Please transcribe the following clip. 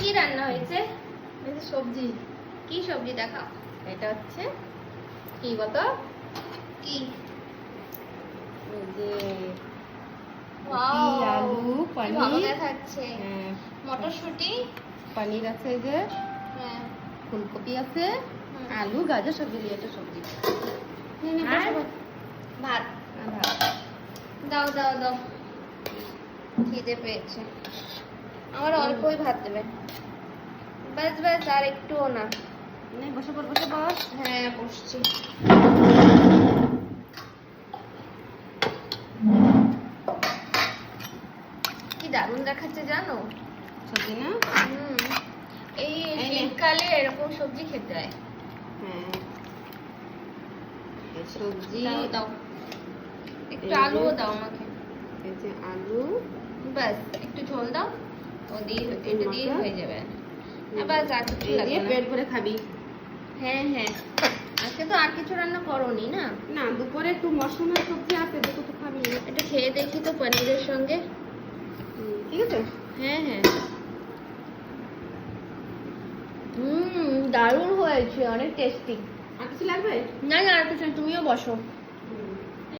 কি রান্না হয়েছে? এই যে সবজি। কি সবজি দেখাও। এটা হচ্ছে কি বলতো? কি? এই যে ওয়াও, আলু, কি পনির। ভালো দেখাচ্ছে। হ্যাঁ, মটরশুঁটি। পনির আছে, এই যে হ্যাঁ। ফুলকপি আছে, হুম। আলু, গাজর সব দিয়ে একটা সবজি। আর ভাত। ভাত। দাও দাও দাও, খিদে পেয়েছে। আমার অল্পই ভাত দেবে। ব্যাস ব্যাস, আর একটুও না। বসে পড়, বসে পড়। হ্যাঁ, বসছি। কি দারুণ দেখাচ্ছে জানো? সবজি না? হুম। এই এই নে। শীতকালে এরকম সবজি খেতে হয়। হ্যাঁ, এই সবজি। দাও দাও, একটু এই যে- আলুও দাও আমাকে। এই যে আলু, ব্যাস একটু ঝোল দাও, ও দিয়ে এটা দিয়ে মশলা। হয়ে যাবে। ব্যাস, আর কিছু এই লাগবে দিয়ে না। পেট ভরে খাবি। হ্যাঁ হ্যাঁ, আজকে তো আর কিছু রান্না করোনি না? না, দুপুরে একটু মশলা সবজি আছে, দেখো তো খাবি। এটা খেয়ে দেখি তো পনিরের সঙ্গে। ঠিক আছে। হ্যাঁ হ্যাঁ। দারুণ হয়েছে, অনেক টেস্টি। আর কিছু লাগবে? না না, আর কিছু না, তুমিও বসো।